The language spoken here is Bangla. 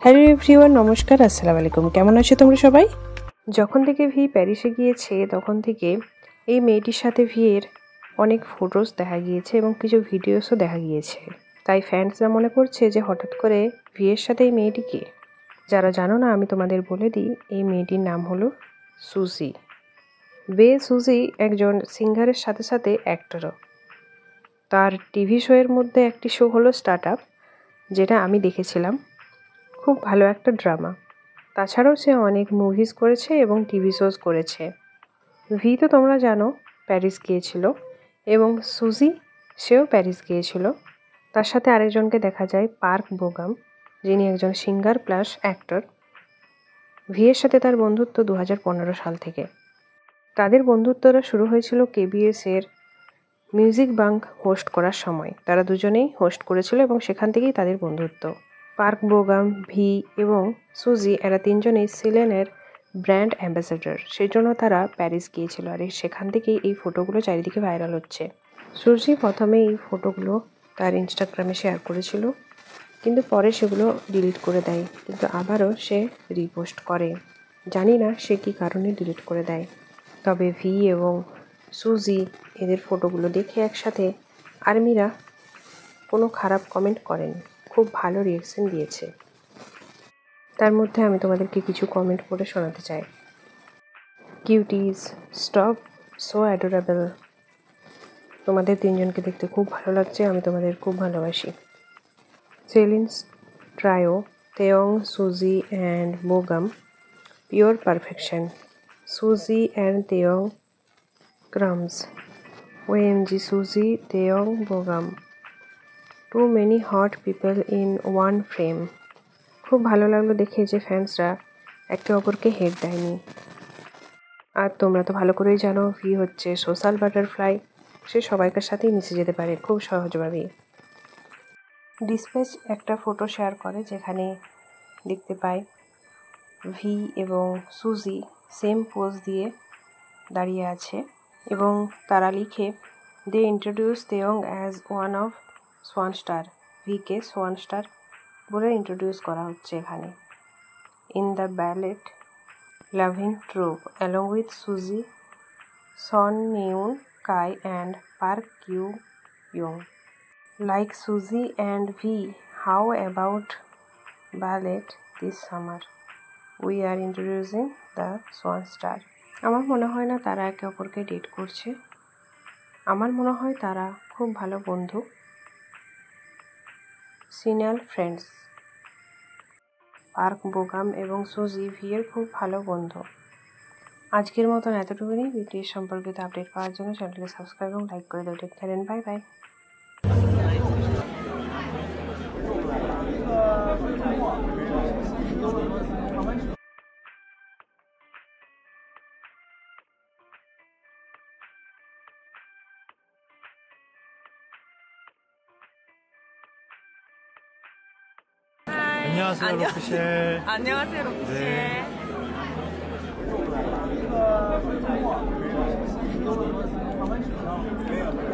হ্যালো এভরিওয়ান, নমস্কার, আসসালামু আলাইকুম। কেমন আছো তোমরা সবাই? যখন থেকে ভি প্যারিসে গিয়েছে তখন থেকে এই মেয়েটির সাথে ভিয়ের অনেক ফটোস দেখা গিয়েছে এবং কিছু ভিডিওসও দেখা গিয়েছে। তাই ফ্যান্সরা মনে করছে যে হঠাৎ করে ভিয়ের সাথে এই মেয়েটি কে। যারা জানো না আমি তোমাদের বলে দিই, এই মেয়েটির নাম হলো সুজি। সুজি একজন সিঙ্গারের সাথে সাথে অ্যাক্টরও। তার টিভি শোয়ের মধ্যে একটি শো হলো স্টার্ট আপ, যেটা আমি দেখেছিলাম। খুব ভালো একটা ড্রামা। তাছাড়াও সে অনেক মুভিজ করেছে এবং টিভি শোজ করেছে। ভি তো তোমরা জানো প্যারিস গিয়েছিল এবং সুজি সেও প্যারিস গিয়েছিল। তার সাথে আরেকজনকে দেখা যায় পার্ক বোগাম, যিনি একজন সিঙ্গার প্লাস অ্যাক্টর। ভিয়ের সাথে তার বন্ধুত্ব 2015 সাল থেকে। তাদের বন্ধুত্বটা শুরু হয়েছিল কেবিএস এর মিউজিক বাঙ্ক হোস্ট করার সময়। তারা দুজনেই হোস্ট করেছিল এবং সেখান থেকেই তাদের বন্ধুত্ব। পার্ক বোগাম, ভি এবং সুজি এরা তিনজনেই সিলেনের ব্র্যান্ড অ্যাম্বাসেডর। সেই জন্য তারা প্যারিস গিয়েছিল আর সেখান থেকেই এই ফটোগুলো চারিদিকে ভাইরাল হচ্ছে। সুজি প্রথমে এই ফটোগুলো তার ইনস্টাগ্রামে শেয়ার করেছিল, কিন্তু পরে সেগুলো ডিলিট করে দেয়, কিন্তু আবারও সে রিপোস্ট করে। জানি না সে কী কারণে ডিলিট করে দেয়। তবে ভি এবং সুজি এদের ফটোগুলো দেখে একসাথে আর্মিরা কোনো খারাপ কমেন্ট করেনি, খুব ভালো রিঅ্যাকশন দিয়েছে। তার মধ্যে আমি তোমাদেরকে কিছু কমেন্ট পড়ে শোনাতে চাই। কিউটিজ, স্টপ, সো অ্যাডোরেবল। তোমাদের তিনজনকে দেখতে খুব ভালো লাগছে, আমি তোমাদের খুব ভালোবাসি। সেলিন্স trio, Taeyong, Suzy and Bogum, pure perfection. Suzy and Taeyong ক্রামস, OMG Suzy, Taeyong, Bogum, too many hot people in one frame. খুব ভালো লাগলো দেখে যে ফ্যান্সরা একে অপরকে হেট দেয়নি। আর তোমরা তো ভালো করেই জানো ভি হচ্ছে সোশ্যাল বাটারফ্লাই, সে সবাইকার সাথেই মিশে যেতে পারে খুব সহজভাবেই। ডিসপ্যাচ একটা ফটো শেয়ার করে যেখানে দেখতে পাই ভি এবং সুজি সেম পোজ দিয়ে দাঁড়িয়ে আছে এবং তারা লিখে they introduce Taeyong as one of swan star. ভিকে সোয়ান স্টার বলে ইন্ট্রোডিউস করা হচ্ছে এখানে। In the ballet loving troupe along with Suzy, Son Naeun, Kai and Park Kyu Young. Like Suzy and V, how about ballet this summer? We are introducing the swan star. আমার মনে হয় না তারা একে অপরকে ডেট করছে। আমার মনে হয় তারা খুব ভালো বন্ধু, সিনিয়র ফ্রেন্ডস। পার্ক বোগাম এবং সুজি ভিয়ের খুব ভালো বন্ধু। আজকের মতন এতটুকুনি। ভিডিওর সম্পর্কিত আপডেট পাওয়ার জন্য চ্যানেলকে সাবস্ক্রাইব এবং লাইক করে দেবেন। Take care and bye bye. 안녕하세요, 로피씨. 안녕하세요, 로피씨. 네.